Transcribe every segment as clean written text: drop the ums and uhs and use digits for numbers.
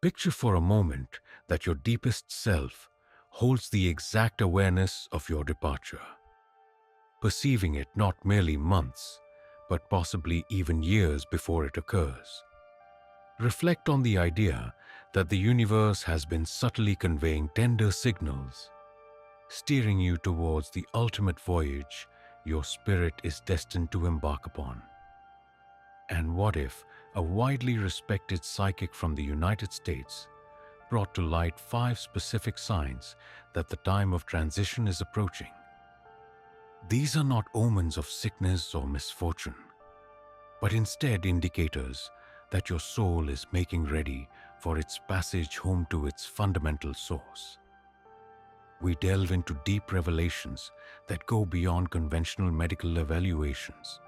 Picture for a moment that your deepest self holds the exact awareness of your departure, perceiving it not merely months, but possibly even years before it occurs. Reflect on the idea that the universe has been subtly conveying tender signals, steering you towards the ultimate voyage your spirit is destined to embark upon. And what if a widely respected psychic from the United States brought to light 5 specific signs that the time of transition is approaching? These are not omens of sickness or misfortune, but instead indicators that your soul is making ready for its passage home to its fundamental source. We delve into deep revelations that go beyond conventional medical evaluations,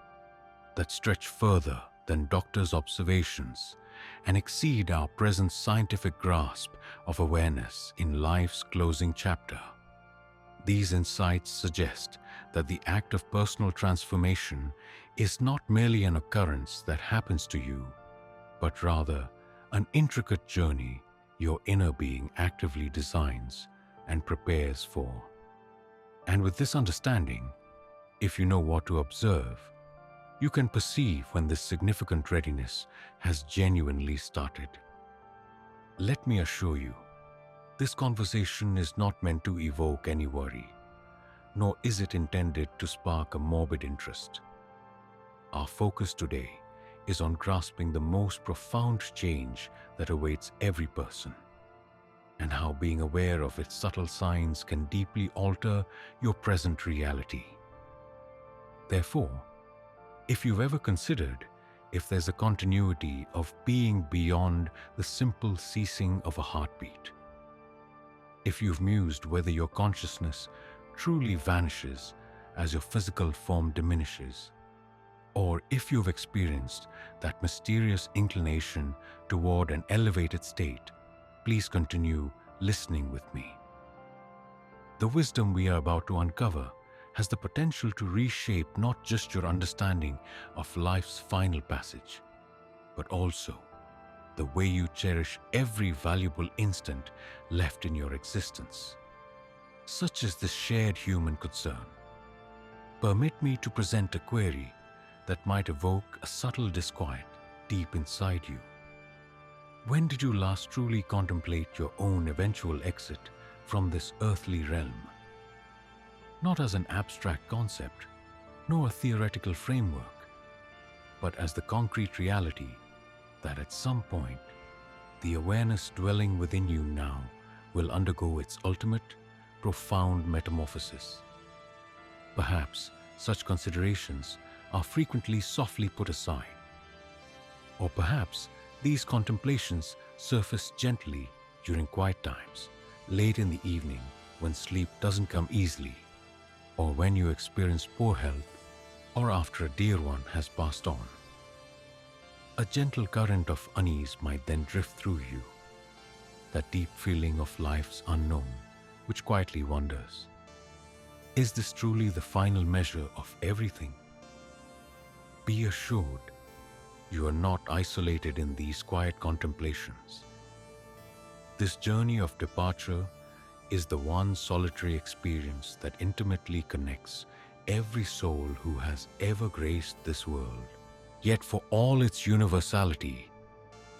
that stretch further than doctors' observations and exceed our present scientific grasp of awareness in life's closing chapter. These insights suggest that the act of personal transformation is not merely an occurrence that happens to you, but rather an intricate journey your inner being actively designs and prepares for. And with this understanding, if you know what to observe, you can perceive when this significant readiness has genuinely started. Let me assure you, this conversation is not meant to evoke any worry, nor is it intended to spark a morbid interest. Our focus today is on grasping the most profound change that awaits every person, and how being aware of its subtle signs can deeply alter your present reality. Therefore, if you've ever considered if there's a continuity of being beyond the simple ceasing of a heartbeat, if you've mused whether your consciousness truly vanishes as your physical form diminishes, or if you've experienced that mysterious inclination toward an elevated state, please continue listening with me. The wisdom we are about to uncover has the potential to reshape not just your understanding of life's final passage, but also the way you cherish every valuable instant left in your existence. Such is this shared human concern. Permit me to present a query that might evoke a subtle disquiet deep inside you. When did you last truly contemplate your own eventual exit from this earthly realm? Not as an abstract concept, nor a theoretical framework, but as the concrete reality that at some point, the awareness dwelling within you now will undergo its ultimate, profound metamorphosis. Perhaps such considerations are frequently softly put aside, or perhaps these contemplations surface gently during quiet times, late in the evening when sleep doesn't come easily, or when you experience poor health, or after a dear one has passed on. A gentle current of unease might then drift through you, that deep feeling of life's unknown, which quietly wonders, is this truly the final measure of everything? Be assured, you are not isolated in these quiet contemplations. This journey of departure is the one solitary experience that intimately connects every soul who has ever graced this world. Yet for all its universality,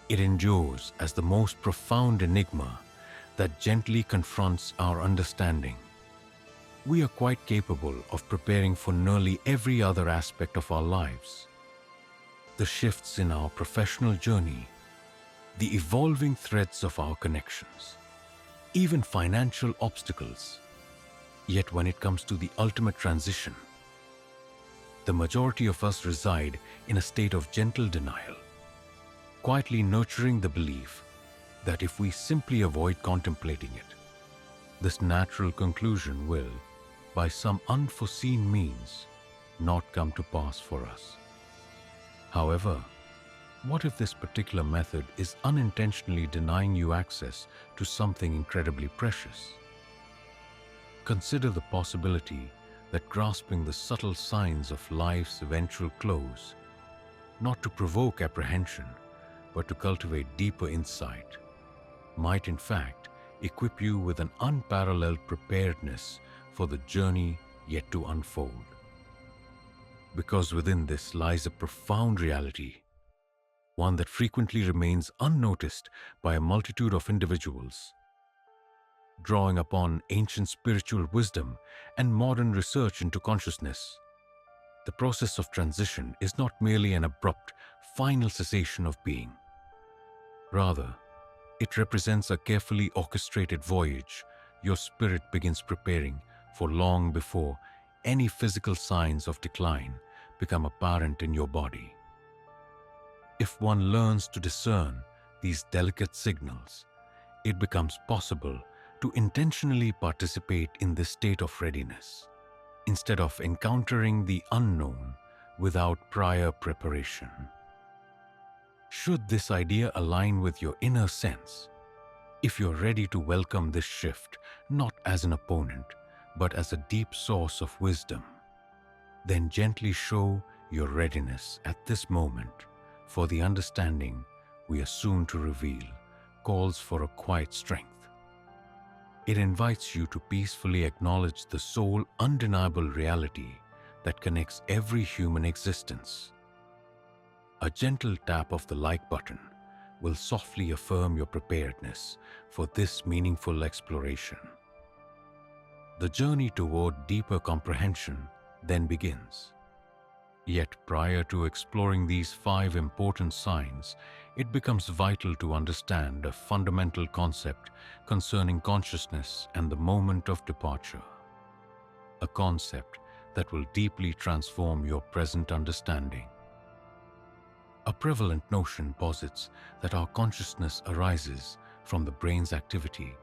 it endures as the most profound enigma that gently confronts our understanding. We are quite capable of preparing for nearly every other aspect of our lives. The shifts in our professional journey, the evolving threads of our connections, even financial obstacles. Yet when it comes to the ultimate transition, the majority of us reside in a state of gentle denial, quietly nurturing the belief that if we simply avoid contemplating it, this natural conclusion will, by some unforeseen means, not come to pass for us. However, what if this particular method is unintentionally denying you access to something incredibly precious? Consider the possibility that grasping the subtle signs of life's eventual close, not to provoke apprehension, but to cultivate deeper insight, might in fact equip you with an unparalleled preparedness for the journey yet to unfold. Because within this lies a profound reality, one that frequently remains unnoticed by a multitude of individuals. Drawing upon ancient spiritual wisdom and modern research into consciousness, the process of transition is not merely an abrupt, final cessation of being. Rather, it represents a carefully orchestrated voyage your spirit begins preparing for long before any physical signs of decline become apparent in your body. If one learns to discern these delicate signals, it becomes possible to intentionally participate in this state of readiness, instead of encountering the unknown without prior preparation. Should this idea align with your inner sense, if you're ready to welcome this shift not as an opponent, but as a deep source of wisdom, then gently show your readiness at this moment, for the understanding we are soon to reveal calls for a quiet strength. It invites you to peacefully acknowledge the sole undeniable reality that connects every human existence. A gentle tap of the like button will softly affirm your preparedness for this meaningful exploration. The journey toward deeper comprehension then begins. Yet prior to exploring these 5 important signs, it becomes vital to understand a fundamental concept concerning consciousness and the moment of departure. A concept that will deeply transform your present understanding. A prevalent notion posits that our consciousness arises from the brain's activity.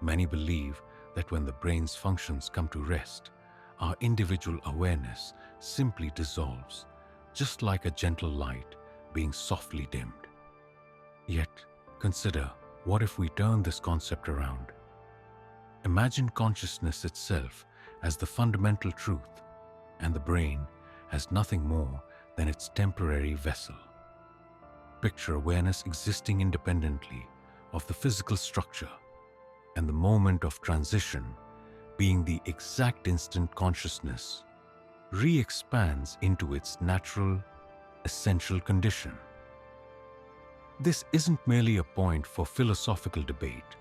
Many believe that when the brain's functions come to rest, our individual awareness simply dissolves, just like a gentle light being softly dimmed. Yet, consider, what if we turn this concept around? Imagine consciousness itself as the fundamental truth, and the brain as nothing more than its temporary vessel. Picture awareness existing independently of the physical structure, and the moment of transition being the exact instant consciousness re-expands into its natural, essential condition. This isn't merely a point for philosophical debate.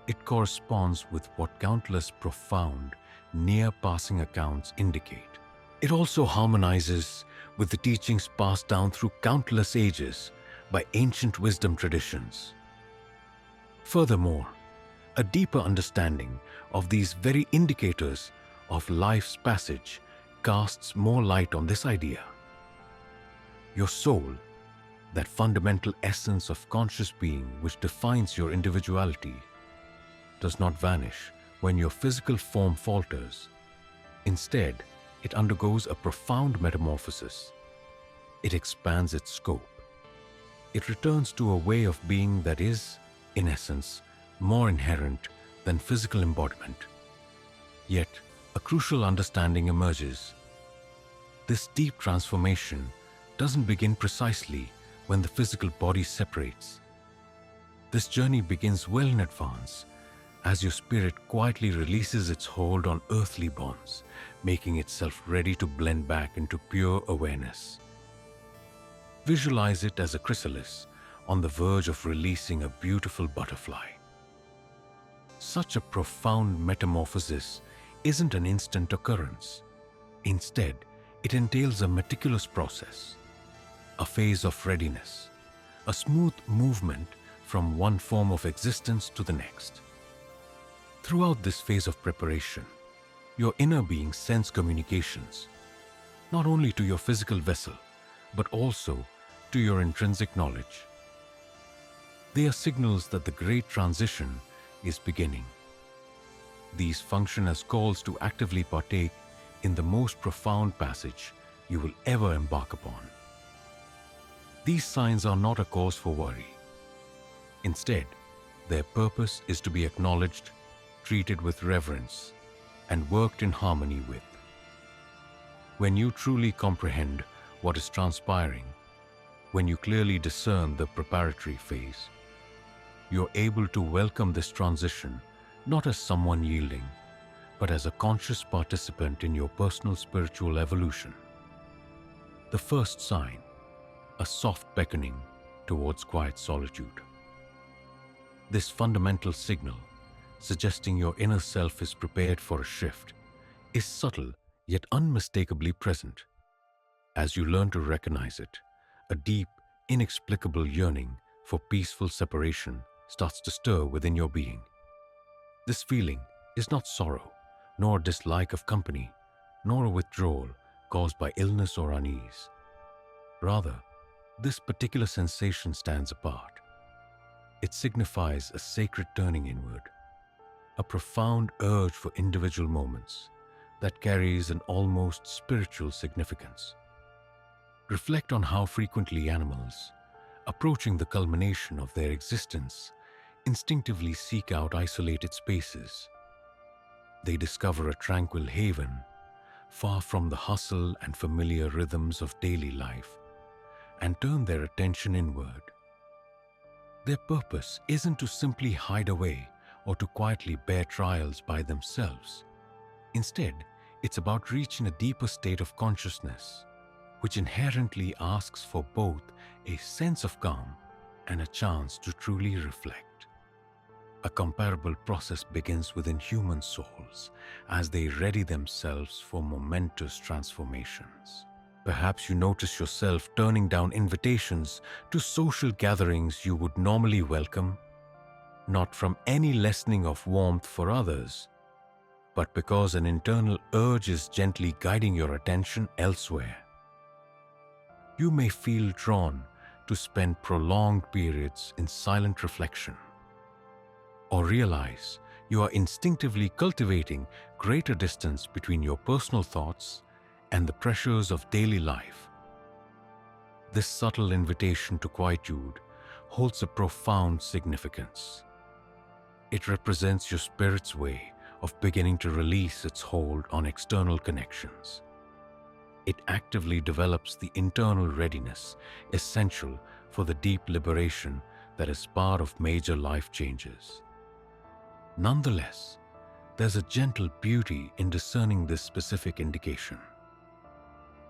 It corresponds with what countless profound, near-passing accounts indicate. It also harmonizes with the teachings passed down through countless ages by ancient wisdom traditions. Furthermore, a deeper understanding of these very indicators of life's passage casts more light on this idea. Your soul, that fundamental essence of conscious being which defines your individuality, does not vanish when your physical form falters. Instead, it undergoes a profound metamorphosis. It expands its scope. It returns to a way of being that is, in essence, more inherent than physical embodiment. Yet, a crucial understanding emerges. This deep transformation doesn't begin precisely when the physical body separates. This journey begins well in advance, as your spirit quietly releases its hold on earthly bonds, making itself ready to blend back into pure awareness. Visualize it as a chrysalis on the verge of releasing a beautiful butterfly. Such a profound metamorphosis isn't an instant occurrence. Instead, it entails a meticulous process, a phase of readiness, a smooth movement from one form of existence to the next. Throughout this phase of preparation, your inner being sends communications, not only to your physical vessel, but also to your intrinsic knowledge. They are signals that the great transition is beginning. These function as calls to actively partake in the most profound passage you will ever embark upon. These signs are not a cause for worry. Instead, their purpose is to be acknowledged, treated with reverence, and worked in harmony with. When you truly comprehend what is transpiring, when you clearly discern the preparatory phase, you're able to welcome this transition not as someone yielding, but as a conscious participant in your personal spiritual evolution. The first sign, a soft beckoning towards quiet solitude. This fundamental signal, suggesting your inner self is prepared for a shift, is subtle yet unmistakably present. As you learn to recognize it, a deep, inexplicable yearning for peaceful separation starts to stir within your being. This feeling is not sorrow, nor dislike of company, nor a withdrawal caused by illness or unease. Rather, this particular sensation stands apart. It signifies a sacred turning inward, a profound urge for individual moments that carries an almost spiritual significance. Reflect on how frequently animals, approaching the culmination of their existence, instinctively seek out isolated spaces. They discover a tranquil haven, far from the hustle and familiar rhythms of daily life, and turn their attention inward. Their purpose isn't to simply hide away or to quietly bear trials by themselves. Instead, it's about reaching a deeper state of consciousness, which inherently asks for both a sense of calm and a chance to truly reflect. A comparable process begins within human souls as they ready themselves for momentous transformations. Perhaps you notice yourself turning down invitations to social gatherings you would normally welcome, not from any lessening of warmth for others, but because an internal urge is gently guiding your attention elsewhere. You may feel drawn to spend prolonged periods in silent reflection, or realize you are instinctively cultivating greater distance between your personal thoughts and the pressures of daily life. This subtle invitation to quietude holds a profound significance. It represents your spirit's way of beginning to release its hold on external connections. It actively develops the internal readiness essential for the deep liberation that is part of major life changes. Nonetheless, there's a gentle beauty in discerning this specific indication.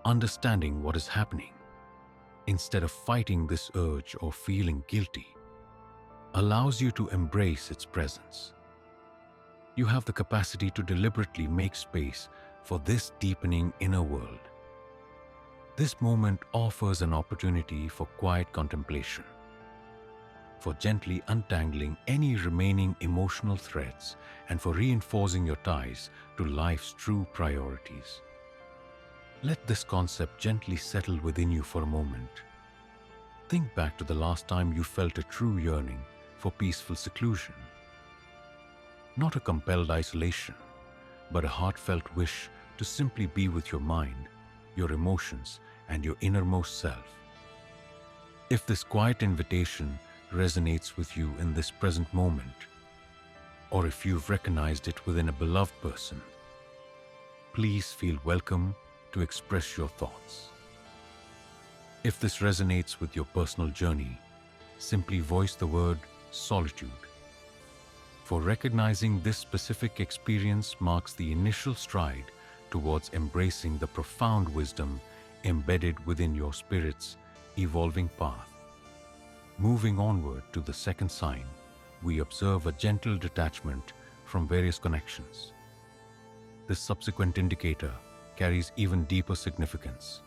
Understanding what is happening, instead of fighting this urge or feeling guilty, allows you to embrace its presence. You have the capacity to deliberately make space for this deepening inner world. This moment offers an opportunity for quiet contemplation, for gently untangling any remaining emotional threads, and for reinforcing your ties to life's true priorities. Let this concept gently settle within you for a moment. Think back to the last time you felt a true yearning for peaceful seclusion. Not a compelled isolation, but a heartfelt wish to simply be with your mind, your emotions, and your innermost self. If this quiet invitation resonates with you in this present moment, or if you've recognized it within a beloved person, please feel welcome to express your thoughts. If this resonates with your personal journey, simply voice the word solitude. For recognizing this specific experience marks the initial stride towards embracing the profound wisdom embedded within your spirit's evolving path. Moving onward to the second sign, we observe a gentle detachment from various connections. This subsequent indicator carries even deeper significance,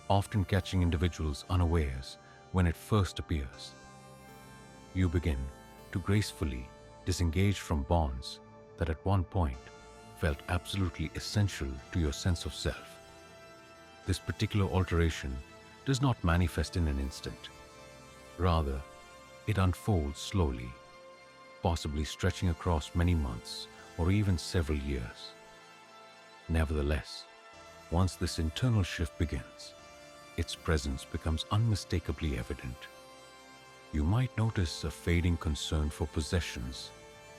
often catching individuals unawares when it first appears. You begin to gracefully disengage from bonds that at one point felt absolutely essential to your sense of self. This particular alteration does not manifest in an instant. Rather, it unfolds slowly, possibly stretching across many months or even several years. Nevertheless, once this internal shift begins, its presence becomes unmistakably evident. You might notice a fading concern for possessions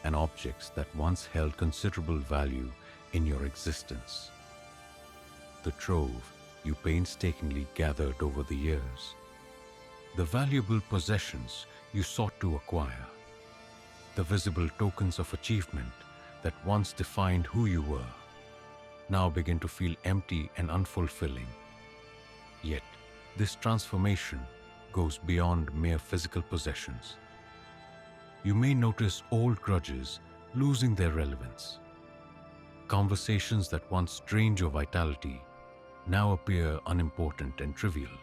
and objects that once held considerable value in your existence. The trove you painstakingly gathered over the years, the valuable possessions you sought to acquire, The visible tokens of achievement that once defined who you were now begin to feel empty and unfulfilling. Yet, this transformation goes beyond mere physical possessions. You may notice old grudges losing their relevance. Conversations that once drained your vitality now appear unimportant and trivial.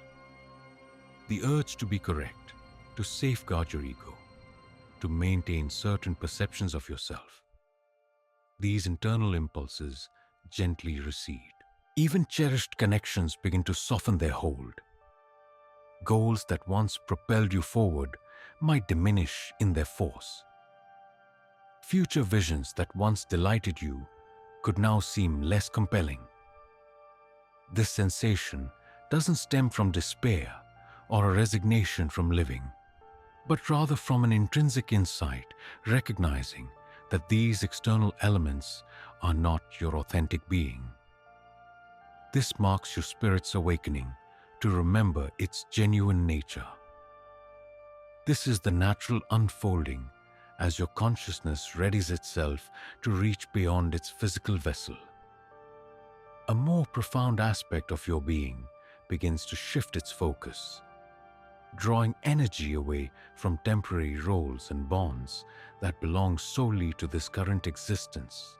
The urge to be correct, to safeguard your ego, to maintain certain perceptions of yourself. These internal impulses gently recede. Even cherished connections begin to soften their hold. Goals that once propelled you forward might diminish in their force. Future visions that once delighted you could now seem less compelling. This sensation doesn't stem from despair or a resignation from living, but rather from an intrinsic insight, recognizing that these external elements are not your authentic being. This marks your spirit's awakening to remember its genuine nature. This is the natural unfolding as your consciousness readies itself to reach beyond its physical vessel. A more profound aspect of your being begins to shift its focus, drawing energy away from temporary roles and bonds that belong solely to this current existence.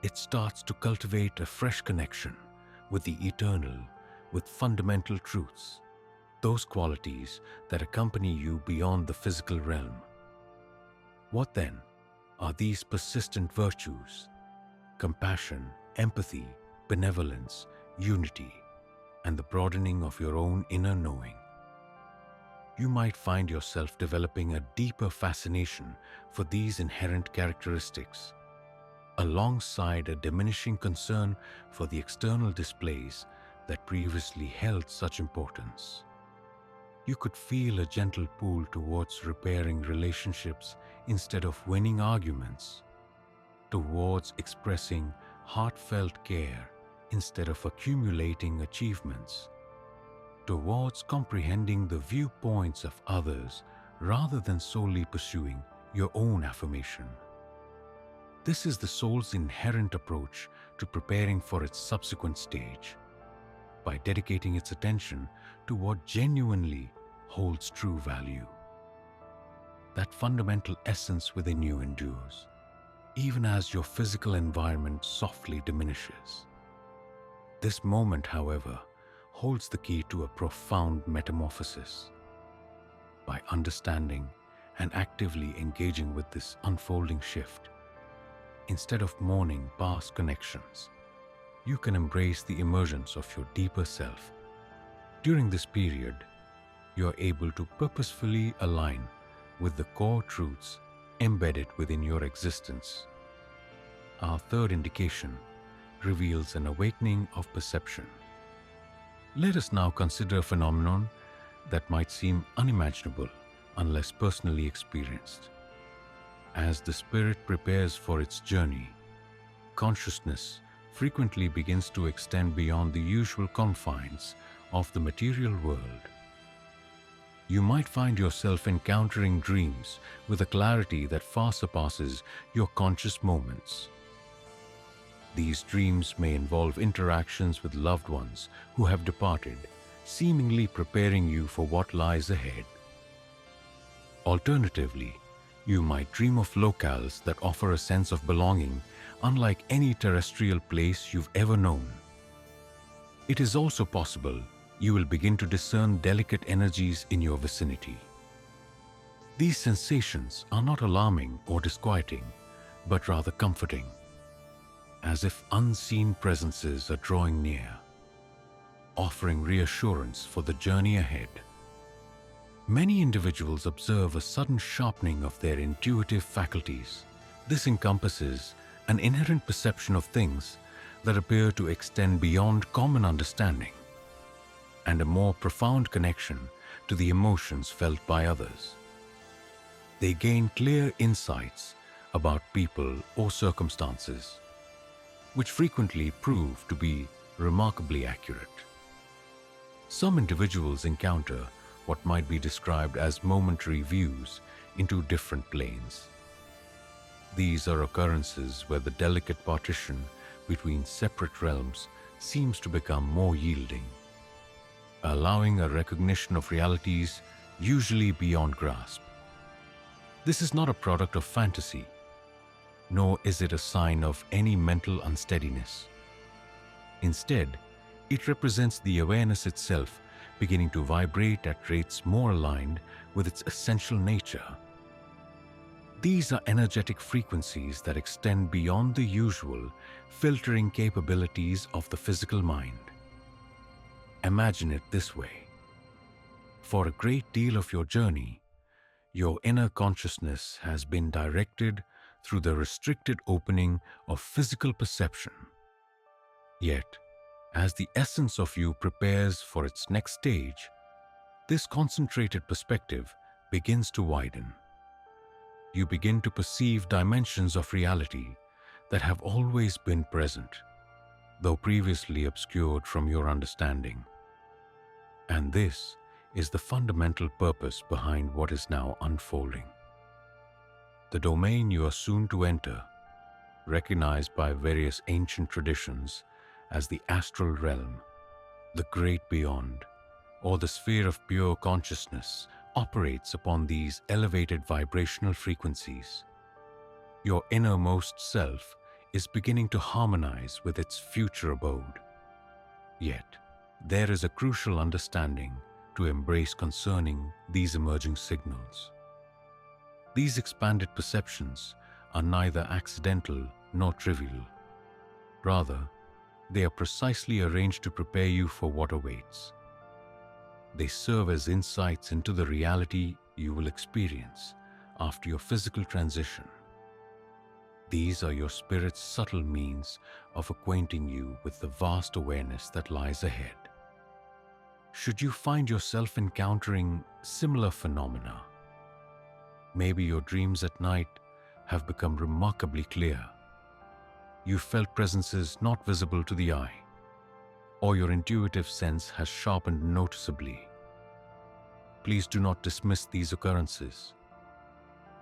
It starts to cultivate a fresh connection with the eternal, with fundamental truths, those qualities that accompany you beyond the physical realm. What then are these persistent virtues? Compassion, empathy, benevolence, unity, and the broadening of your own inner knowing. You might find yourself developing a deeper fascination for these inherent characteristics, alongside a diminishing concern for the external displays that previously held such importance. You could feel a gentle pull towards repairing relationships instead of winning arguments, towards expressing heartfelt care instead of accumulating achievements, towards comprehending the viewpoints of others rather than solely pursuing your own affirmation. This is the soul's inherent approach to preparing for its subsequent stage, by dedicating its attention to what genuinely holds true value. That fundamental essence within you endures, even as your physical environment softly diminishes. This moment, however, holds the key to a profound metamorphosis. By understanding and actively engaging with this unfolding shift, instead of mourning past connections, you can embrace the emergence of your deeper self. During this period, you are able to purposefully align with the core truths embedded within your existence. Our third indication reveals an awakening of perception. Let us now consider a phenomenon that might seem unimaginable unless personally experienced. As the spirit prepares for its journey, consciousness frequently begins to extend beyond the usual confines of the material world. You might find yourself encountering dreams with a clarity that far surpasses your conscious moments. These dreams may involve interactions with loved ones who have departed, seemingly preparing you for what lies ahead. Alternatively, you might dream of locales that offer a sense of belonging unlike any terrestrial place you've ever known. It is also possible you will begin to discern delicate energies in your vicinity. These sensations are not alarming or disquieting, but rather comforting, as if unseen presences are drawing near, offering reassurance for the journey ahead. Many individuals observe a sudden sharpening of their intuitive faculties. This encompasses an inherent perception of things that appear to extend beyond common understanding, and a more profound connection to the emotions felt by others. They gain clear insights about people or circumstances, which frequently prove to be remarkably accurate. Some individuals encounter what might be described as momentary views into different planes, These are occurrences where the delicate partition between separate realms seems to become more yielding, allowing a recognition of realities usually beyond grasp. This is not a product of fantasy, nor is it a sign of any mental unsteadiness. Instead, it represents the awareness itself beginning to vibrate at rates more aligned with its essential nature. These are energetic frequencies that extend beyond the usual filtering capabilities of the physical mind. Imagine it this way. For a great deal of your journey, your inner consciousness has been directed through the restricted opening of physical perception. Yet, as the essence of you prepares for its next stage, this concentrated perspective begins to widen. You begin to perceive dimensions of reality that have always been present, though previously obscured from your understanding. And this is the fundamental purpose behind what is now unfolding. The domain you are soon to enter, recognized by various ancient traditions as the astral realm, the great beyond, or the sphere of pure consciousness, operates upon these elevated vibrational frequencies. Your innermost self is beginning to harmonize with its future abode. Yet, there is a crucial understanding to embrace concerning these emerging signals. These expanded perceptions are neither accidental nor trivial. Rather, they are precisely arranged to prepare you for what awaits. They serve as insights into the reality you will experience after your physical transition. These are your spirit's subtle means of acquainting you with the vast awareness that lies ahead. Should you find yourself encountering similar phenomena, maybe your dreams at night have become remarkably clear. You felt presences not visible to the eye, or your intuitive sense has sharpened noticeably. Please do not dismiss these occurrences.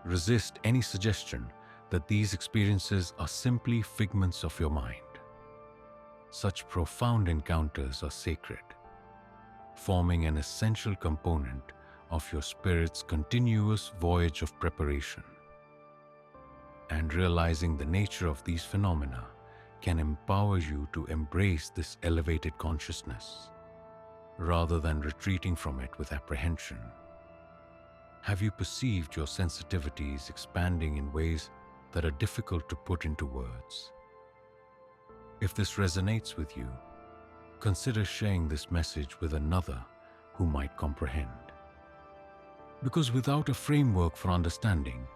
Resist any suggestion that these experiences are simply figments of your mind. Such profound encounters are sacred, forming an essential component of your spirit's continuous voyage of preparation. And realizing the nature of these phenomena can empower you to embrace this elevated consciousness, rather than retreating from it with apprehension. Have you perceived your sensitivities expanding in ways that are difficult to put into words? If this resonates with you, consider sharing this message with another who might comprehend. Because without a framework for understanding,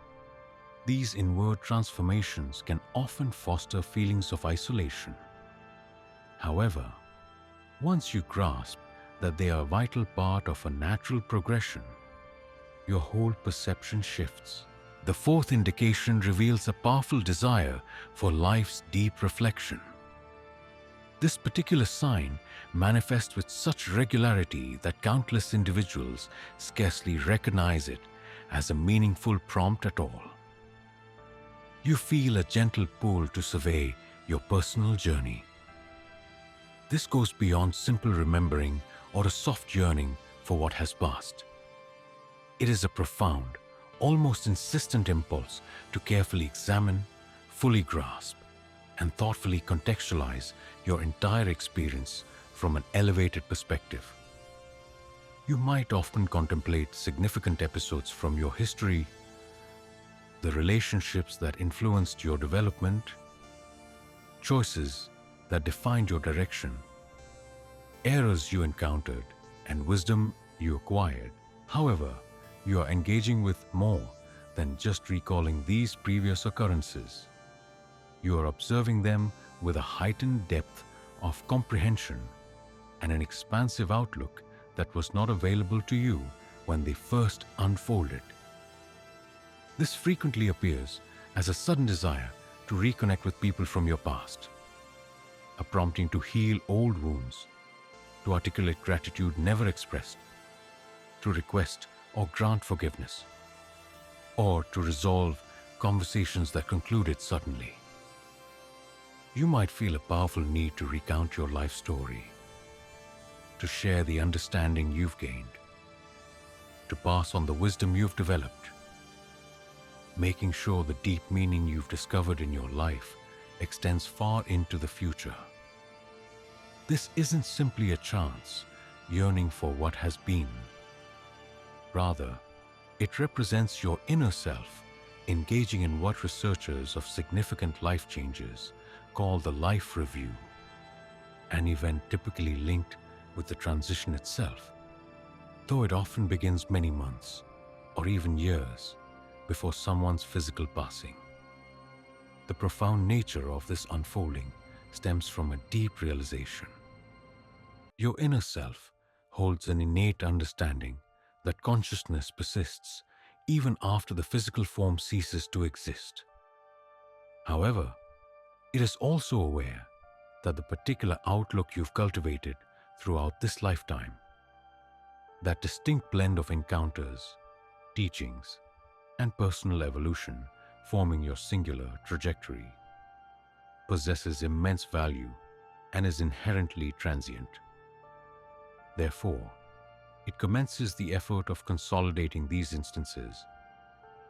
these inward transformations can often foster feelings of isolation. However, once you grasp that they are a vital part of a natural progression, your whole perception shifts. The fourth indication reveals a powerful desire for life's deep reflection. This particular sign manifests with such regularity that countless individuals scarcely recognize it as a meaningful prompt at all. You feel a gentle pull to survey your personal journey. This goes beyond simple remembering or a soft yearning for what has passed. It is a profound, almost insistent impulse to carefully examine, fully grasp, and thoughtfully contextualize your entire experience from an elevated perspective. You might often contemplate significant episodes from your history, the relationships that influenced your development, choices that defined your direction, errors you encountered, and wisdom you acquired. However, you are engaging with more than just recalling these previous occurrences. You are observing them with a heightened depth of comprehension and an expansive outlook that was not available to you when they first unfolded. This frequently appears as a sudden desire to reconnect with people from your past, a prompting to heal old wounds, to articulate gratitude never expressed, to request or grant forgiveness, or to resolve conversations that concluded suddenly. You might feel a powerful need to recount your life story, to share the understanding you've gained, to pass on the wisdom you've developed, making sure the deep meaning you've discovered in your life extends far into the future. This isn't simply a chance yearning for what has been. Rather, it represents your inner self engaging in what researchers of significant life changes call the life review, an event typically linked with the transition itself, though it often begins many months or even years before someone's physical passing. The profound nature of this unfolding stems from a deep realization. Your inner self holds an innate understanding that consciousness persists even after the physical form ceases to exist. However, it is also aware that the particular outlook you've cultivated throughout this lifetime, that distinct blend of encounters, teachings, and personal evolution forming your singular trajectory, possesses immense value and is inherently transient. Therefore, it commences the effort of consolidating these instances,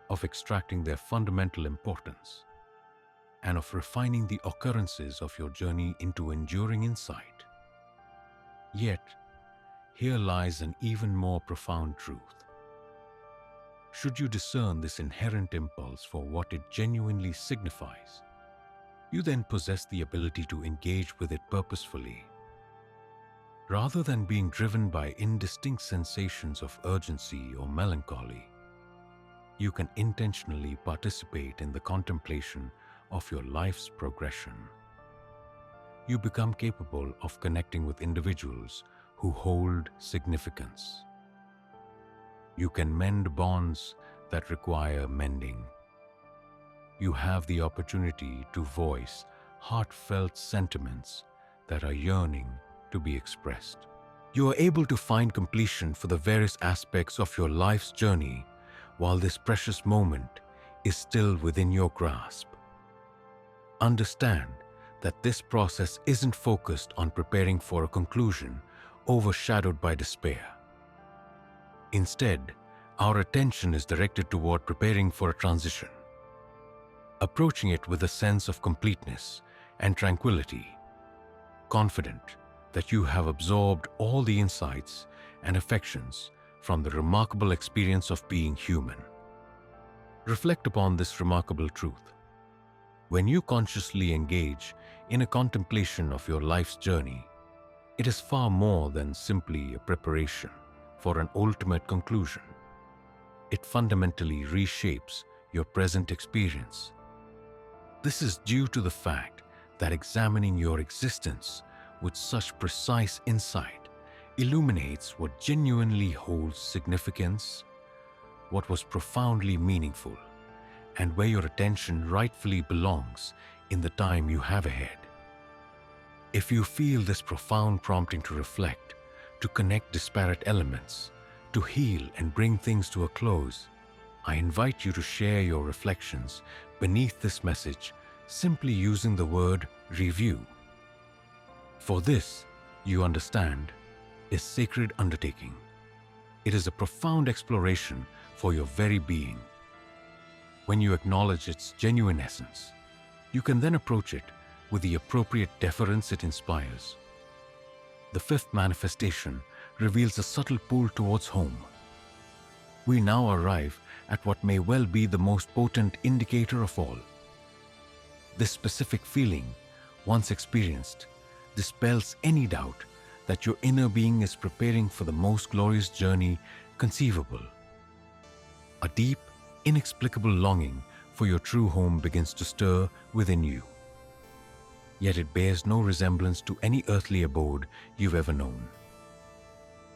of extracting their fundamental importance, and of refining the occurrences of your journey into enduring insight. Yet, here lies an even more profound truth. Should you discern this inherent impulse for what it genuinely signifies, you then possess the ability to engage with it purposefully. Rather than being driven by indistinct sensations of urgency or melancholy, you can intentionally participate in the contemplation of your life's progression. You become capable of connecting with individuals who hold significance. You can mend bonds that require mending. You have the opportunity to voice heartfelt sentiments that are yearning to be expressed. You are able to find completion for the various aspects of your life's journey while this precious moment is still within your grasp. Understand that this process isn't focused on preparing for a conclusion overshadowed by despair. Instead, our attention is directed toward preparing for a transition, approaching it with a sense of completeness and tranquility, confident that you have absorbed all the insights and affections from the remarkable experience of being human. Reflect upon this remarkable truth. When you consciously engage in a contemplation of your life's journey, it is far more than simply a preparation for an ultimate conclusion. It fundamentally reshapes your present experience. This is due to the fact that examining your existence with such precise insight illuminates what genuinely holds significance, what was profoundly meaningful, and where your attention rightfully belongs in the time you have ahead. If you feel this profound prompting to reflect, to connect disparate elements, to heal and bring things to a close, I invite you to share your reflections beneath this message simply using the word review. For this, you understand, is sacred undertaking. It is a profound exploration for your very being. When you acknowledge its genuine essence, you can then approach it with the appropriate deference it inspires. The fifth manifestation reveals a subtle pull towards home. We now arrive at what may well be the most potent indicator of all. This specific feeling, once experienced, dispels any doubt that your inner being is preparing for the most glorious journey conceivable. A deep, inexplicable longing for your true home begins to stir within you. Yet it bears no resemblance to any earthly abode you've ever known.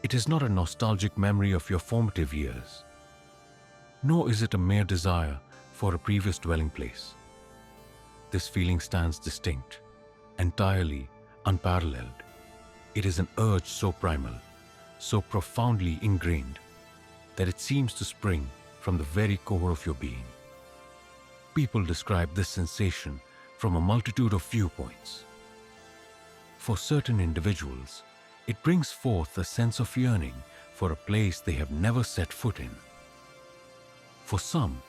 It is not a nostalgic memory of your formative years, nor is it a mere desire for a previous dwelling place. This feeling stands distinct, entirely unparalleled. It is an urge so primal, so profoundly ingrained, that it seems to spring from the very core of your being. People describe this sensation from a multitude of viewpoints. For certain individuals, it brings forth a sense of yearning for a place they have never set foot in. For some,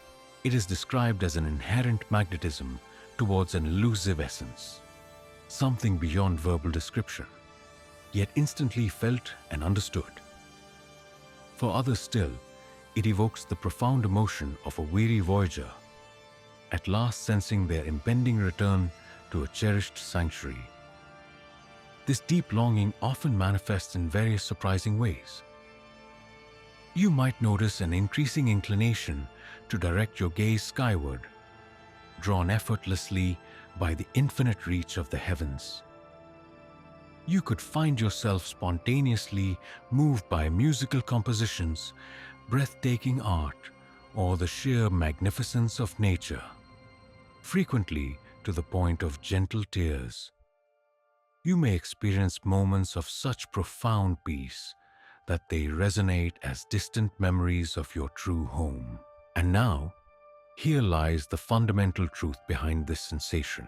it is described as an inherent magnetism towards an elusive essence, something beyond verbal description, yet instantly felt and understood. For others still, it evokes the profound emotion of a weary voyager, at last sensing their impending return to a cherished sanctuary. This deep longing often manifests in various surprising ways. You might notice an increasing inclination to direct your gaze skyward, drawn effortlessly by the infinite reach of the heavens. You could find yourself spontaneously moved by musical compositions, breathtaking art, or the sheer magnificence of nature, frequently to the point of gentle tears. You may experience moments of such profound peace that they resonate as distant memories of your true home. And now, here lies the fundamental truth behind this sensation.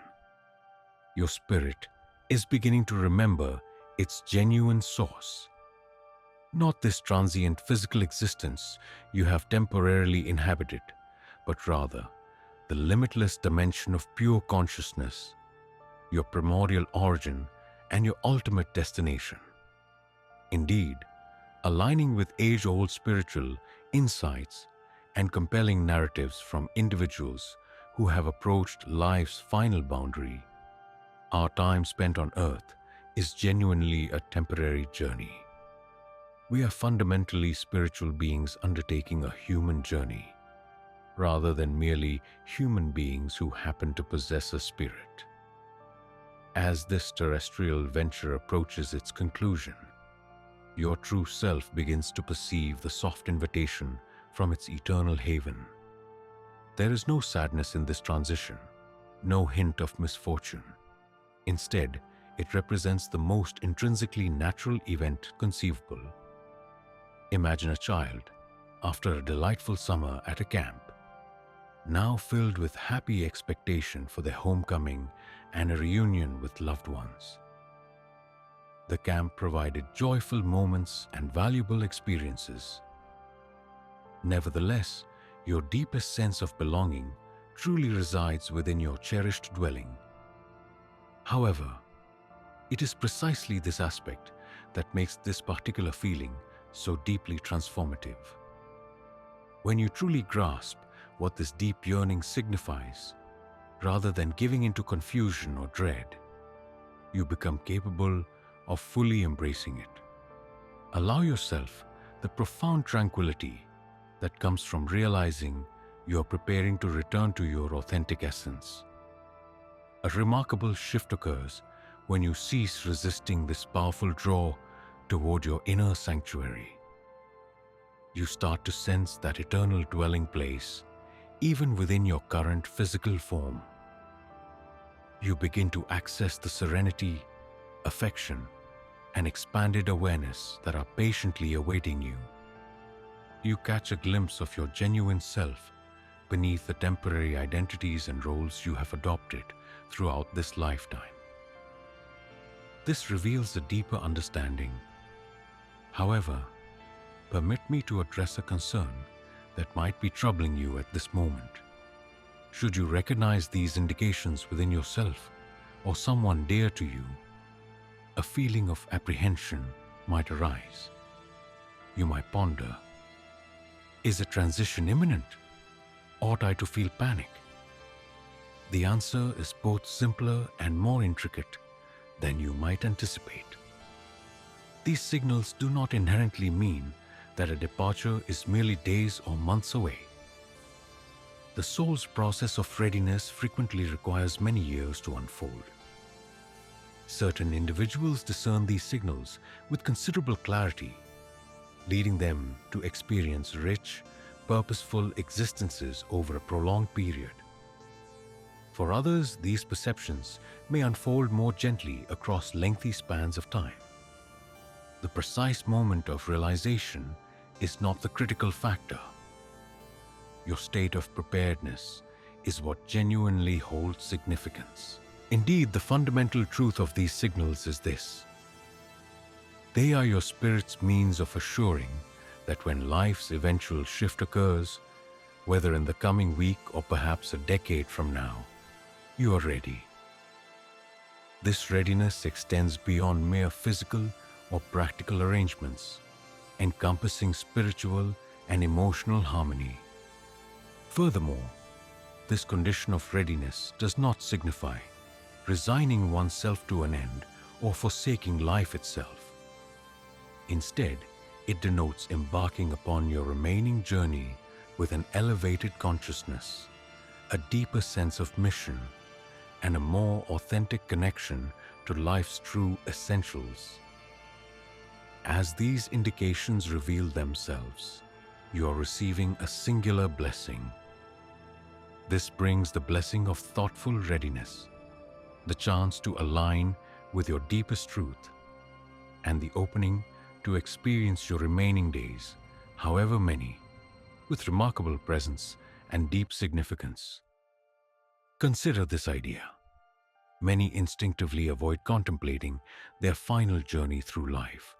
Your spirit is beginning to remember its genuine source. Not this transient physical existence you have temporarily inhabited, but rather the limitless dimension of pure consciousness, your primordial origin and your ultimate destination. Indeed, aligning with age-old spiritual insights and compelling narratives from individuals who have approached life's final boundary, our time spent on earth is genuinely a temporary journey. We are fundamentally spiritual beings undertaking a human journey, rather than merely human beings who happen to possess a spirit. As this terrestrial venture approaches its conclusion, your true self begins to perceive the soft invitation from its eternal haven. There is no sadness in this transition, no hint of misfortune. Instead, it represents the most intrinsically natural event conceivable. Imagine a child, after a delightful summer at a camp, now filled with happy expectation for their homecoming and a reunion with loved ones. The camp provided joyful moments and valuable experiences. Nevertheless, your deepest sense of belonging truly resides within your cherished dwelling. However, it is precisely this aspect that makes this particular feeling so deeply transformative. When you truly grasp what this deep yearning signifies, rather than giving into confusion or dread, you become capable of fully embracing it. Allow yourself the profound tranquility that comes from realizing you are preparing to return to your authentic essence. A remarkable shift occurs when you cease resisting this powerful draw toward your inner sanctuary. You start to sense that eternal dwelling place even within your current physical form. You begin to access the serenity, affection, and expanded awareness that are patiently awaiting you. You catch a glimpse of your genuine self beneath the temporary identities and roles you have adopted throughout this lifetime. This reveals a deeper understanding. However, permit me to address a concern that might be troubling you at this moment. Should you recognize these indications within yourself or someone dear to you, a feeling of apprehension might arise. You might ponder, is a transition imminent? Ought I to feel panic? The answer is both simpler and more intricate than you might anticipate. These signals do not inherently mean that a departure is merely days or months away. The soul's process of readiness frequently requires many years to unfold. Certain individuals discern these signals with considerable clarity, leading them to experience rich, purposeful existences over a prolonged period. For others, these perceptions may unfold more gently across lengthy spans of time. The precise moment of realization is not the critical factor. Your state of preparedness is what genuinely holds significance. Indeed, the fundamental truth of these signals is this: they are your spirit's means of assuring that when life's eventual shift occurs, whether in the coming week or perhaps a decade from now, you are ready. This readiness extends beyond mere physical or practical arrangements, encompassing spiritual and emotional harmony. Furthermore, this condition of readiness does not signify resigning oneself to an end or forsaking life itself. Instead, it denotes embarking upon your remaining journey with an elevated consciousness, a deeper sense of mission, and a more authentic connection to life's true essentials. As these indications reveal themselves, you are receiving a singular blessing. This brings the blessing of thoughtful readiness, the chance to align with your deepest truth, and the opening to experience your remaining days, however many, with remarkable presence and deep significance. Consider this idea. Many instinctively avoid contemplating their final journey through life,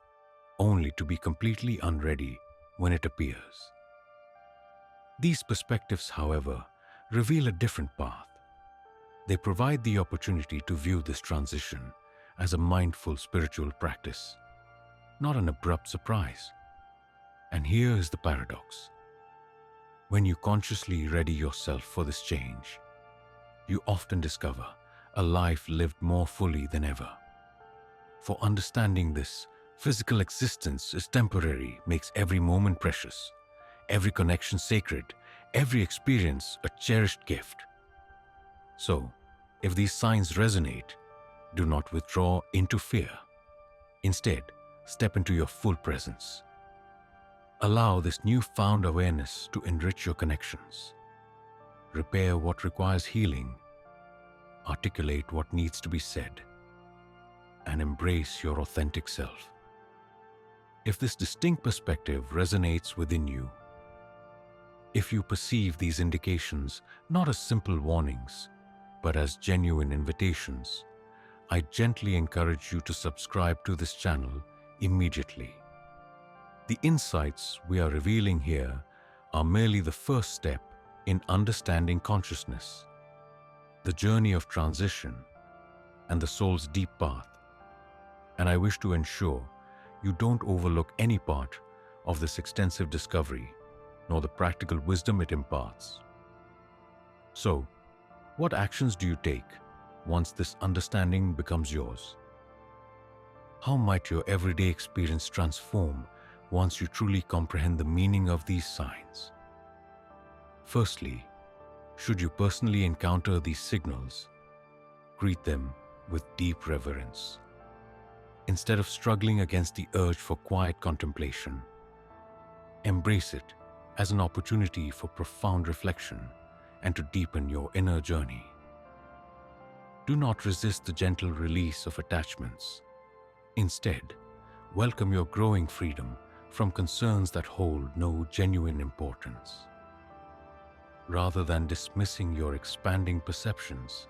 only to be completely unready when it appears. These perspectives, however, reveal a different path. They provide the opportunity to view this transition as a mindful spiritual practice, not an abrupt surprise. And here is the paradox. When you consciously ready yourself for this change, you often discover a life lived more fully than ever. For understanding this, physical existence is temporary, makes every moment precious, every connection sacred, every experience a cherished gift. So, if these signs resonate, do not withdraw into fear. Instead, step into your full presence. Allow this newfound awareness to enrich your connections. Repair what requires healing, articulate what needs to be said, and embrace your authentic self. If this distinct perspective resonates within you, if you perceive these indications not as simple warnings, but as genuine invitations, I gently encourage you to subscribe to this channel immediately. The insights we are revealing here are merely the first step in understanding consciousness, the journey of transition, and the soul's deep path. And I wish to ensure you don't overlook any part of this extensive discovery, nor the practical wisdom it imparts. So, what actions do you take once this understanding becomes yours? How might your everyday experience transform once you truly comprehend the meaning of these signs? Firstly, should you personally encounter these signals, greet them with deep reverence. Instead of struggling against the urge for quiet contemplation, embrace it as an opportunity for profound reflection and to deepen your inner journey. Do not resist the gentle release of attachments. Instead, welcome your growing freedom from concerns that hold no genuine importance. Rather than dismissing your expanding perceptions,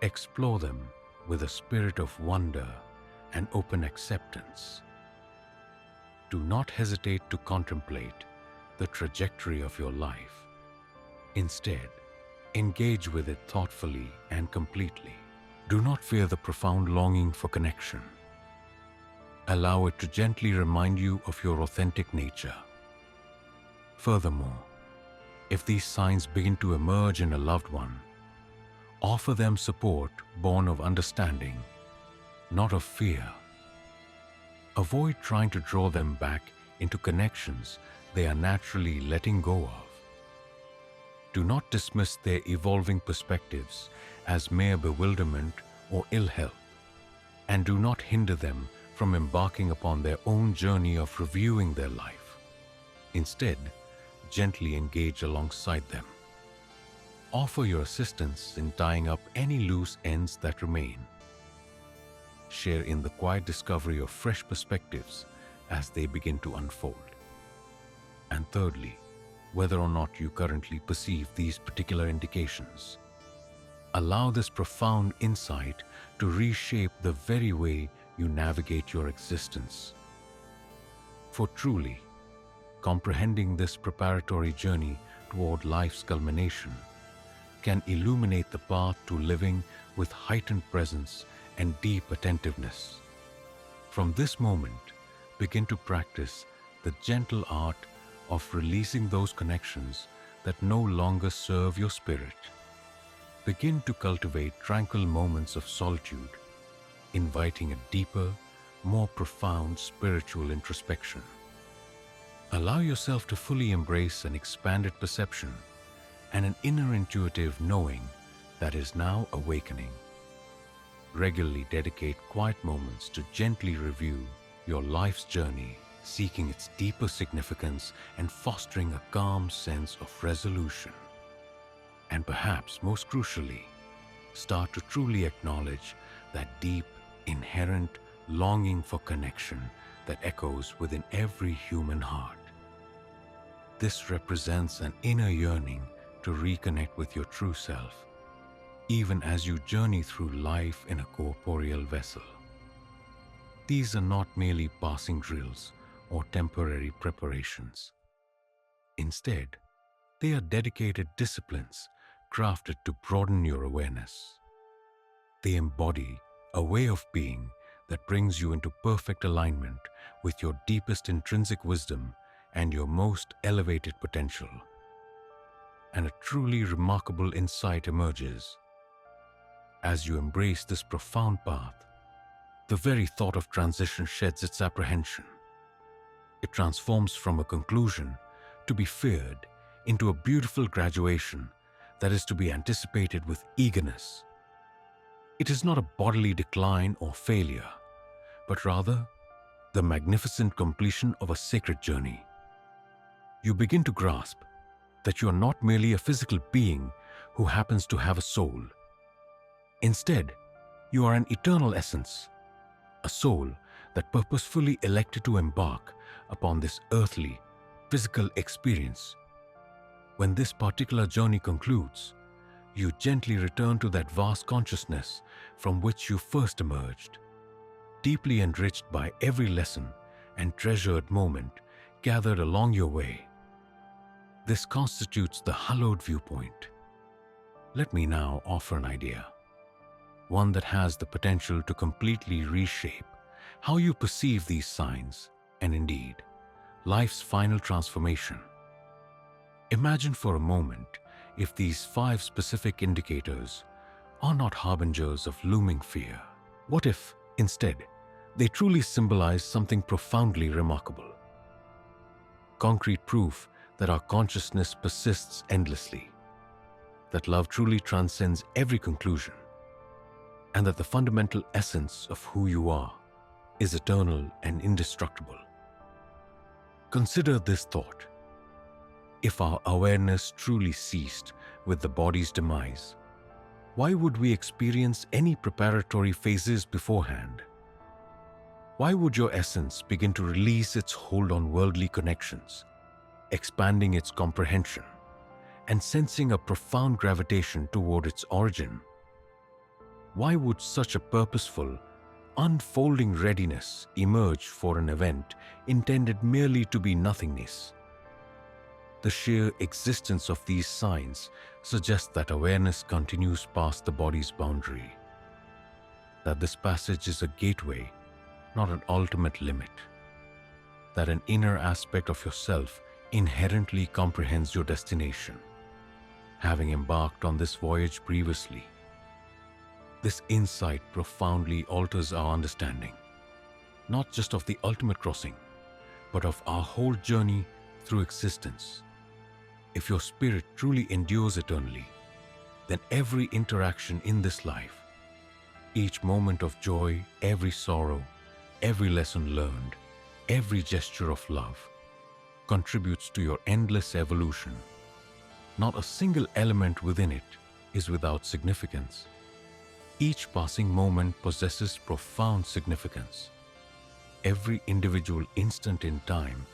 explore them with a spirit of wonder and open acceptance. Do not hesitate to contemplate the trajectory of your life. Instead, engage with it thoughtfully and completely. Do not fear the profound longing for connection. Allow it to gently remind you of your authentic nature. Furthermore, if these signs begin to emerge in a loved one, offer them support born of understanding, not of fear. Avoid trying to draw them back into connections they are naturally letting go of. Do not dismiss their evolving perspectives as mere bewilderment or ill health, and do not hinder them from embarking upon their own journey of reviewing their life. Instead, gently engage alongside them. Offer your assistance in tying up any loose ends that remain. Share in the quiet discovery of fresh perspectives as they begin to unfold. And thirdly, whether or not you currently perceive these particular indications. Allow this profound insight to reshape the very way you navigate your existence. For truly, comprehending this preparatory journey toward life's culmination can illuminate the path to living with heightened presence and deep attentiveness. From this moment, begin to practice the gentle art of releasing those connections that no longer serve your spirit. Begin to cultivate tranquil moments of solitude, inviting a deeper, more profound spiritual introspection. Allow yourself to fully embrace an expanded perception and an inner intuitive knowing that is now awakening. Regularly dedicate quiet moments to gently review your life's journey, seeking its deeper significance and fostering a calm sense of resolution. And perhaps most crucially, start to truly acknowledge that deep, inherent longing for connection that echoes within every human heart. This represents an inner yearning to reconnect with your true self, even as you journey through life in a corporeal vessel. These are not merely passing drills or temporary preparations. Instead, they are dedicated disciplines crafted to broaden your awareness. They embody a way of being that brings you into perfect alignment with your deepest intrinsic wisdom and your most elevated potential. And a truly remarkable insight emerges. As you embrace this profound path, the very thought of transition sheds its apprehension. It transforms from a conclusion to be feared into a beautiful graduation that is to be anticipated with eagerness. It is not a bodily decline or failure, but rather the magnificent completion of a sacred journey. You begin to grasp that you are not merely a physical being who happens to have a soul. Instead, you are an eternal essence, a soul that purposefully elected to embark upon this earthly, physical experience. When this particular journey concludes, you gently return to that vast consciousness from which you first emerged, deeply enriched by every lesson and treasured moment gathered along your way. This constitutes the hallowed viewpoint. Let me now offer an idea, one that has the potential to completely reshape how you perceive these signs and indeed, life's final transformation. Imagine for a moment if these 5 specific indicators are not harbingers of looming fear. What if, instead, they truly symbolize something profoundly remarkable? Concrete proof that our consciousness persists endlessly, that love truly transcends every conclusion, and that the fundamental essence of who you are is eternal and indestructible. Consider this thought. If our awareness truly ceased with the body's demise, why would we experience any preparatory phases beforehand? Why would your essence begin to release its hold on worldly connections, expanding its comprehension and sensing a profound gravitation toward its origin? Why would such a purposeful, unfolding readiness emerge for an event intended merely to be nothingness? The sheer existence of these signs suggests that awareness continues past the body's boundary, that this passage is a gateway, not an ultimate limit, that an inner aspect of yourself inherently comprehends your destination, having embarked on this voyage previously. This insight profoundly alters our understanding, not just of the ultimate crossing, but of our whole journey through existence. If your spirit truly endures eternally, then every interaction in this life, each moment of joy, every sorrow, every lesson learned, every gesture of love, contributes to your endless evolution. Not a single element within it is without significance. Each passing moment possesses profound significance. Every individual instant in time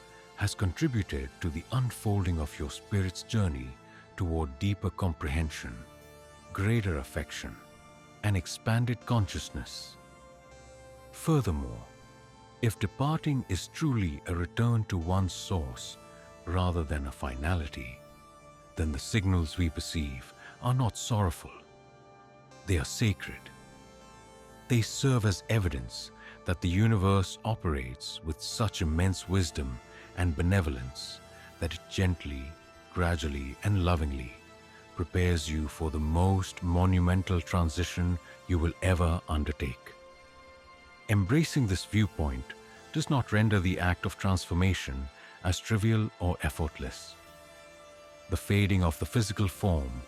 has contributed to the unfolding of your spirit's journey toward deeper comprehension, greater affection, and expanded consciousness. Furthermore, if departing is truly a return to one's source rather than a finality, then the signals we perceive are not sorrowful. They are sacred. They serve as evidence that the universe operates with such immense wisdom and benevolence that it gently, gradually, and lovingly prepares you for the most monumental transition you will ever undertake. Embracing this viewpoint does not render the act of transformation as trivial or effortless. The fading of the physical form,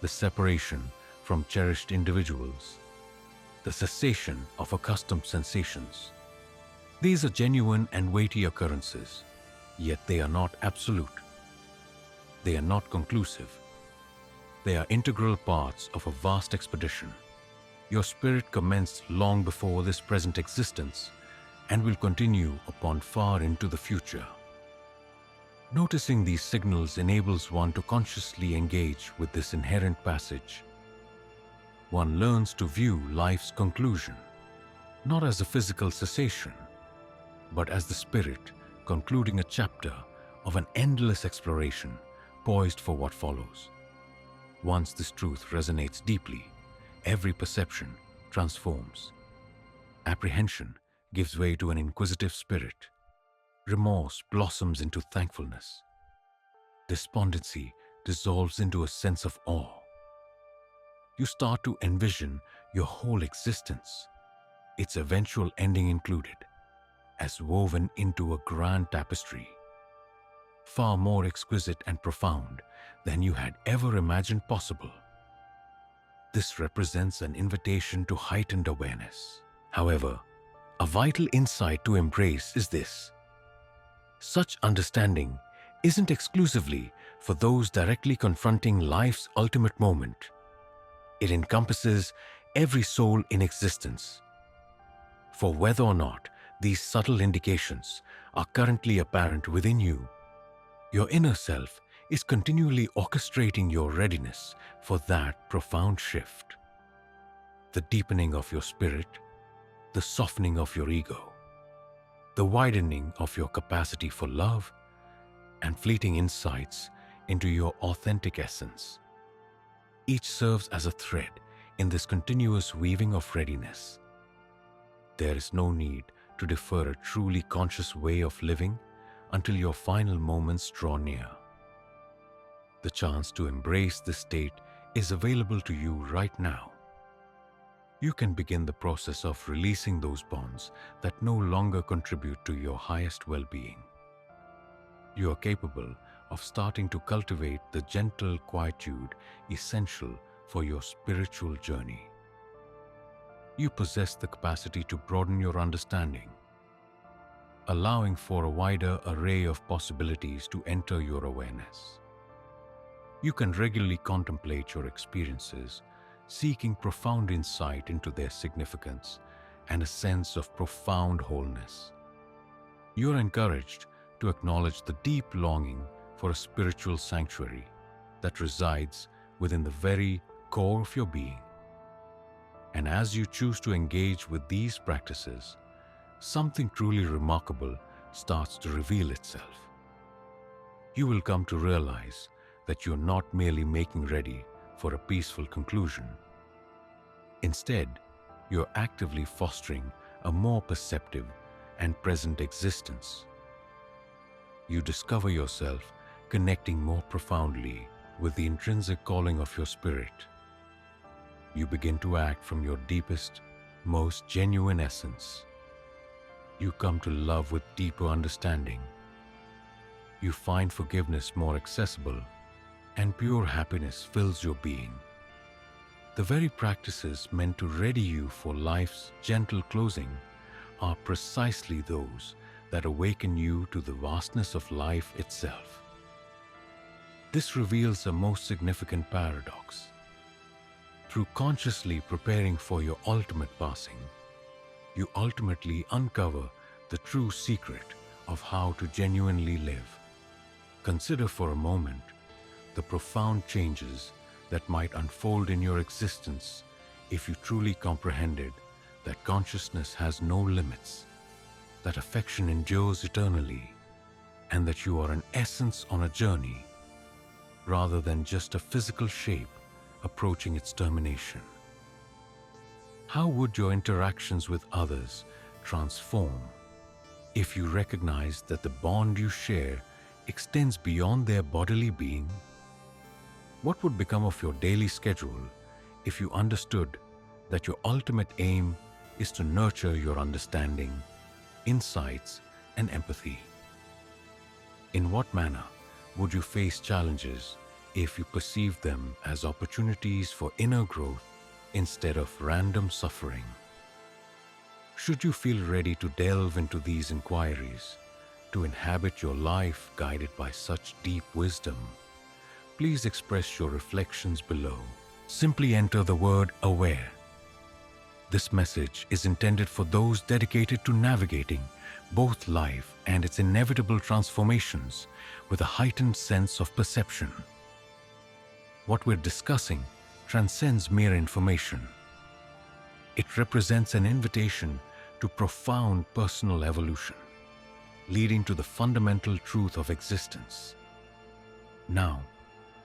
the separation from cherished individuals, the cessation of accustomed sensations. These are genuine and weighty occurrences, yet they are not absolute. They are not conclusive. They are integral parts of a vast expedition. Your spirit commenced long before this present existence and will continue upon far into the future. Noticing these signals enables one to consciously engage with this inherent passage. One learns to view life's conclusion, not as a physical cessation, but as the spirit concluding a chapter of an endless exploration poised for what follows. Once this truth resonates deeply, every perception transforms. Apprehension gives way to an inquisitive spirit. Remorse blossoms into thankfulness. Despondency dissolves into a sense of awe. You start to envision your whole existence, its eventual ending included, as woven into a grand tapestry, far more exquisite and profound than you had ever imagined possible. This represents an invitation to heightened awareness. However, a vital insight to embrace is this: such understanding isn't exclusively for those directly confronting life's ultimate moment. It encompasses every soul in existence. For whether or not these subtle indications are currently apparent within you, your inner self is continually orchestrating your readiness for that profound shift. The deepening of your spirit, the softening of your ego, the widening of your capacity for love, and fleeting insights into your authentic essence. Each serves as a thread in this continuous weaving of readiness. There is no need to defer a truly conscious way of living until your final moments draw near. The chance to embrace this state is available to you right now. You can begin the process of releasing those bonds that no longer contribute to your highest well-being. You are capable of starting to cultivate the gentle quietude essential for your spiritual journey. You possess the capacity to broaden your understanding, allowing for a wider array of possibilities to enter your awareness. You can regularly contemplate your experiences, seeking profound insight into their significance and a sense of profound wholeness. You are encouraged to acknowledge the deep longing for a spiritual sanctuary that resides within the very core of your being. And as you choose to engage with these practices, something truly remarkable starts to reveal itself. You will come to realize that you're not merely making ready for a peaceful conclusion. Instead, you're actively fostering a more perceptive and present existence. You discover yourself connecting more profoundly with the intrinsic calling of your spirit. You begin to act from your deepest, most genuine essence. You come to love with deeper understanding. You find forgiveness more accessible, and pure happiness fills your being. The very practices meant to ready you for life's gentle closing are precisely those that awaken you to the vastness of life itself. This reveals a most significant paradox. Through consciously preparing for your ultimate passing, you ultimately uncover the true secret of how to genuinely live. Consider for a moment the profound changes that might unfold in your existence if you truly comprehended that consciousness has no limits, that affection endures eternally, and that you are an essence on a journey rather than just a physical shape approaching its termination. How would your interactions with others transform if you recognize that the bond you share extends beyond their bodily being? What would become of your daily schedule if you understood that your ultimate aim is to nurture your understanding, insights, and empathy? In what manner would you face challenges if you perceived them as opportunities for inner growth instead of random suffering? Should you feel ready to delve into these inquiries, to inhabit your life guided by such deep wisdom, please express your reflections below. Simply enter the word aware. This message is intended for those dedicated to navigating both life and its inevitable transformations with a heightened sense of perception. What we're discussing transcends mere information. It represents an invitation to profound personal evolution, leading to the fundamental truth of existence. Now,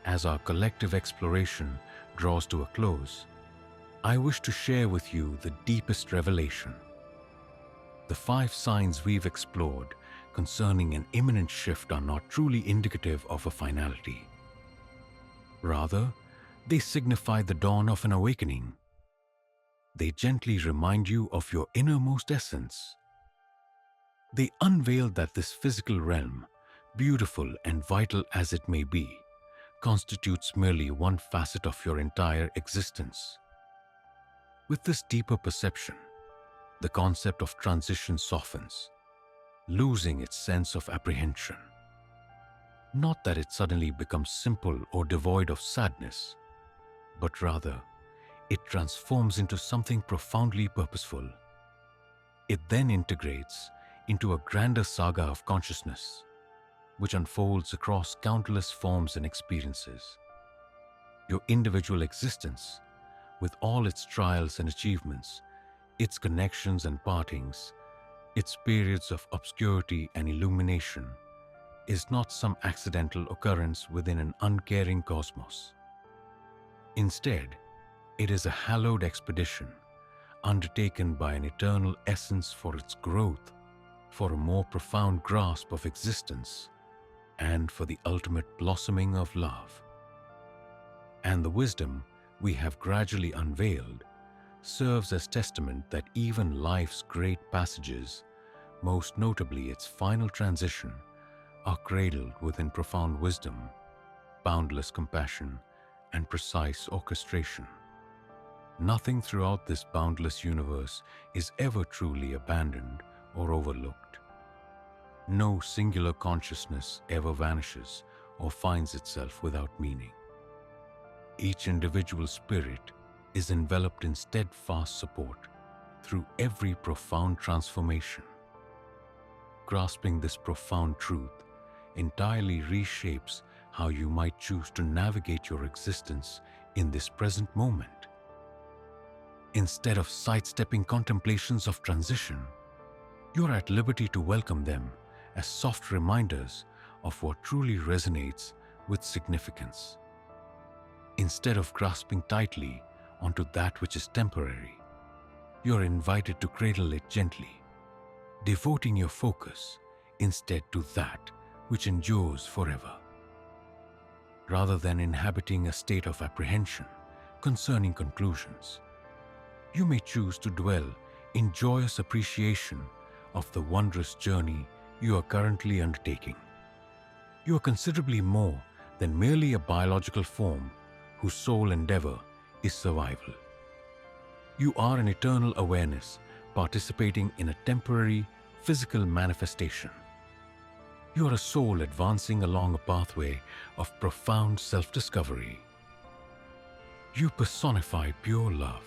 as our collective exploration draws to a close, I wish to share with you the deepest revelation. The 5 signs we've explored concerning an imminent shift are not truly indicative of a finality. Rather, they signify the dawn of an awakening. They gently remind you of your innermost essence. They unveil that this physical realm, beautiful and vital as it may be, constitutes merely one facet of your entire existence. With this deeper perception, the concept of transition softens, losing its sense of apprehension. Not that it suddenly becomes simple or devoid of sadness, but rather, it transforms into something profoundly purposeful. It then integrates into a grander saga of consciousness, which unfolds across countless forms and experiences. Your individual existence, with all its trials and achievements, its connections and partings, its periods of obscurity and illumination, is not some accidental occurrence within an uncaring cosmos. Instead, it is a hallowed expedition undertaken by an eternal essence for its growth, for a more profound grasp of existence, and for the ultimate blossoming of love. And the wisdom we have gradually unveiled serves as testament that even life's great passages, most notably its final transition, are cradled within profound wisdom, boundless compassion, and precise orchestration. Nothing throughout this boundless universe is ever truly abandoned or overlooked. No singular consciousness ever vanishes or finds itself without meaning. Each individual spirit is enveloped in steadfast support through every profound transformation. Grasping this profound truth entirely reshapes how you might choose to navigate your existence in this present moment. Instead of sidestepping contemplations of transition, you are at liberty to welcome them as soft reminders of what truly resonates with significance. Instead of grasping tightly onto that which is temporary, you are invited to cradle it gently, devoting your focus instead to that which endures forever. Rather than inhabiting a state of apprehension concerning conclusions, you may choose to dwell in joyous appreciation of the wondrous journey you are currently undertaking. You are considerably more than merely a biological form whose sole endeavor is survival. You are an eternal awareness participating in a temporary physical manifestation. You are a soul advancing along a pathway of profound self-discovery. You personify pure love,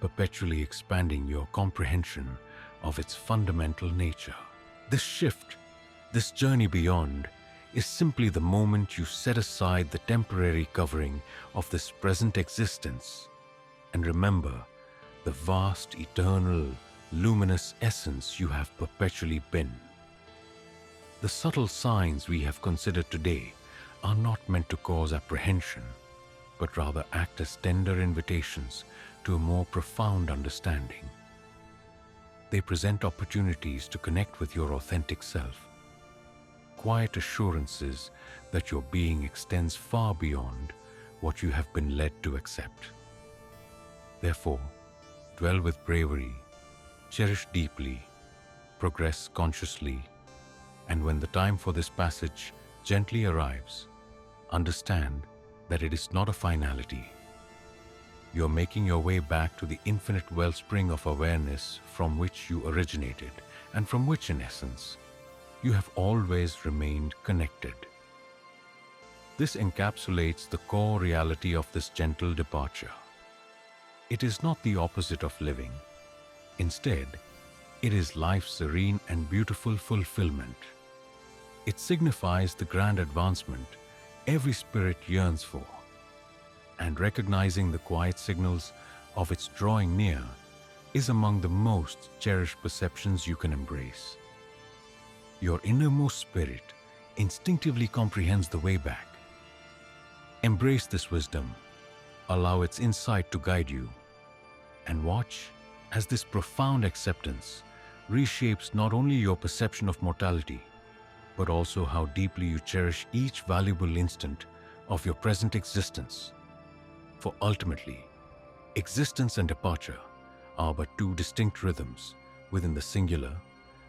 perpetually expanding your comprehension of its fundamental nature. This shift, this journey beyond, is simply the moment you set aside the temporary covering of this present existence and remember the vast, eternal, luminous essence you have perpetually been. The subtle signs we have considered today are not meant to cause apprehension, but rather act as tender invitations to a more profound understanding. They present opportunities to connect with your authentic self, quiet assurances that your being extends far beyond what you have been led to accept. Therefore, dwell with bravery, cherish deeply, progress consciously, and when the time for this passage gently arrives, understand that it is not a finality. You are making your way back to the infinite wellspring of awareness from which you originated and from which, in essence, you have always remained connected. This encapsulates the core reality of this gentle departure. It is not the opposite of living. Instead, it is life's serene and beautiful fulfillment. It signifies the grand advancement every spirit yearns for, and recognizing the quiet signals of its drawing near is among the most cherished perceptions you can embrace. Your innermost spirit instinctively comprehends the way back. Embrace this wisdom, allow its insight to guide you, and watch as this profound acceptance reshapes not only your perception of mortality, but also how deeply you cherish each valuable instant of your present existence. For ultimately, existence and departure are but two distinct rhythms within the singular,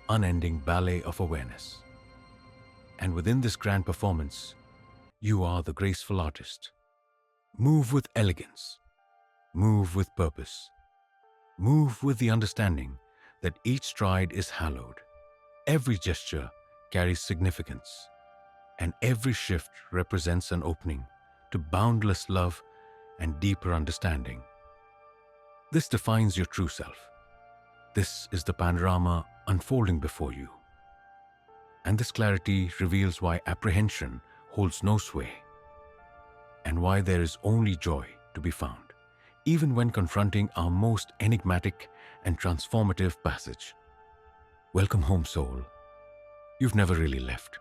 unending ballet of awareness. And within this grand performance, you are the graceful artist. Move with elegance, move with purpose, move with the understanding that each stride is hallowed, every gesture carries significance, and every shift represents an opening to boundless love and deeper understanding. This defines your true self. This is the panorama unfolding before you. And this clarity reveals why apprehension holds no sway, and why there is only joy to be found, even when confronting our most enigmatic and transformative passage. Welcome home, soul. You've never really left.